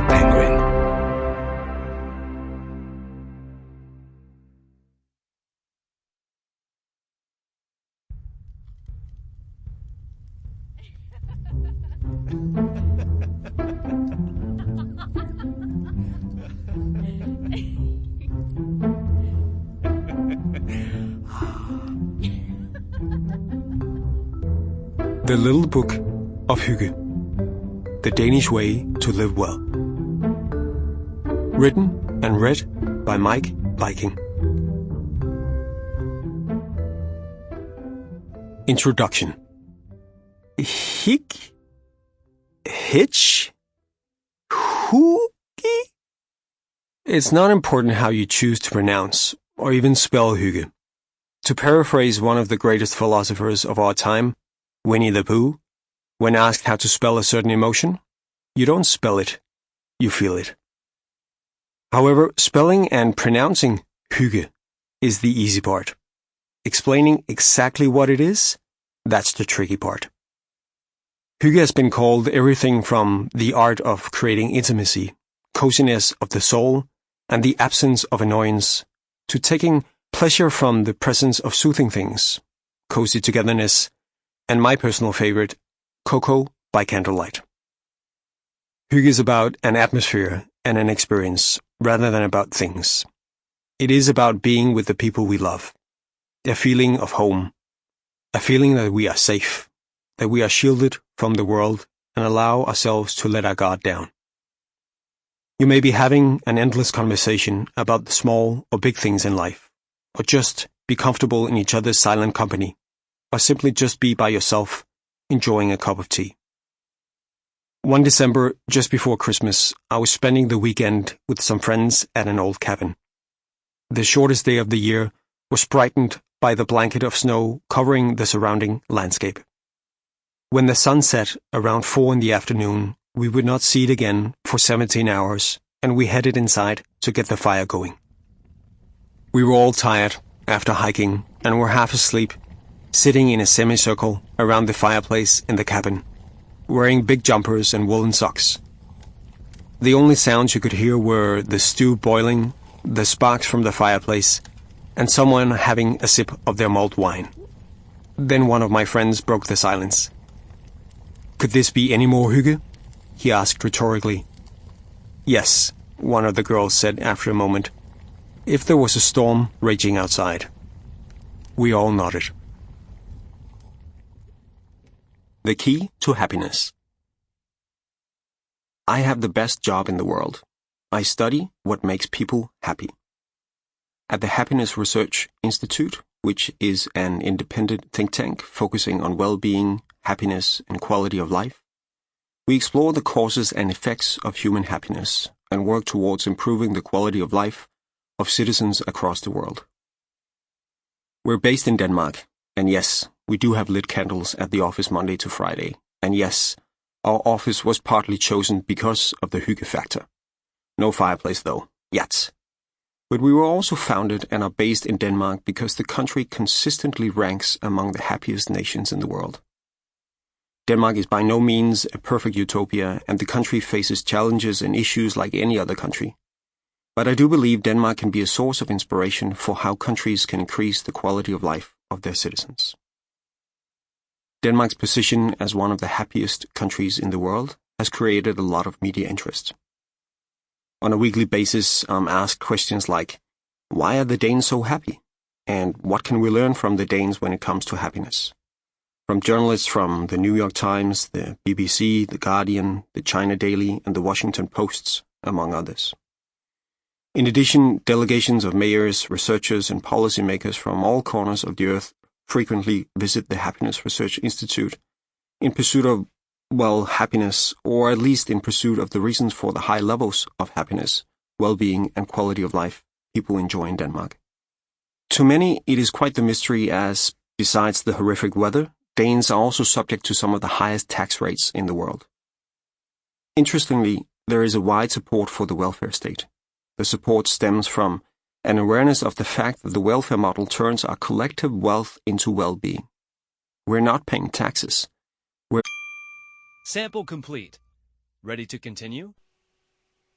white penguin. The Little Book of Hygge. The Danish Way to Live Well. Written and read by Meik Wiking. Introduction. Hygge? Hitch? Hygge? It's not important how you choose to pronounce or even spell Hygge. To paraphrase one of the greatest philosophers of our time, Winnie the Pooh, when asked how to spell a certain emotion, you don't spell it, you feel it. However, spelling and pronouncing Hygge is the easy part. Explaining exactly what it is, that's the tricky part. Hygge has been called everything from the art of creating intimacy, cosiness of the soul, and the absence of annoyance, to taking pleasure from the presence of soothing things, cozy togetherness, and my personal favorite, cocoa by candlelight. Hygge is about an atmosphere and an experience, rather than about things. It is about being with the people we love, a feeling of home, a feeling that we are safe, that we are shielded from the world and allow ourselves to let our guard down. You may be having an endless conversation about the small or big things in life, or just be comfortable in each other's silent company, or simply just be by yourself, enjoying a cup of tea. One December, just before Christmas, I was spending the weekend with some friends at an old cabin. The shortest day of the year was brightened by the blanket of snow covering the surrounding landscape. When the sun set around 4 in the afternoon, we would not see it again for 17 hours, and we headed inside to get the fire going. We were all tired after hiking and were half asleep, sitting in a semicircle around the fireplace in the cabin, wearing big jumpers and woolen socks. The only sounds you could hear were the stew boiling, the sparks from the fireplace, and someone having a sip of their mulled wine. Then one of my friends broke the silence. "Could this be any more Hygge?" he asked rhetorically. "Yes," one of the girls said after a moment, "if there was a storm raging outside." We all nodded. The key to happiness. I have the best job in the world. I study what makes people happy. At the Happiness Research Institute, which is an independent think tank focusing on well-being, happiness, and quality of life, we explore the causes and effects of human happiness and work towards improving the quality of life of citizens across the world. We're based in Denmark, and yes, we do have lit candles at the office Monday to Friday, and yes, our office was partly chosen because of the Hygge factor. No fireplace though, yet. But we were also founded and are based in Denmark because the country consistently ranks among the happiest nations in the world. Denmark is by no means a perfect utopia, and the country faces challenges and issues like any other country. But I do believe Denmark can be a source of inspiration for how countries can increase the quality of life of their citizens. Denmark's position as one of the happiest countries in the world has created a lot of media interest. On a weekly basis, I'm asked questions like, why are the Danes so happy? And what can we learn from the Danes when it comes to happiness? From journalists from the New York Times, the BBC, the Guardian, the China Daily, and the Washington Post, among others. In addition, delegations of mayors, researchers, and policymakers from all corners of the earth frequently visit the Happiness Research Institute in pursuit of, happiness, or at least in pursuit of the reasons for the high levels of happiness, well-being, and quality of life people enjoy in Denmark. To many, it is quite the mystery as, besides the horrific weather, Danes are also subject to some of the highest tax rates in the world. Interestingly, there is a wide support for the welfare state. The support stems from an awareness of the fact that the welfare model turns our collective wealth into well-being. We're not paying taxes. Sample complete. Ready to continue?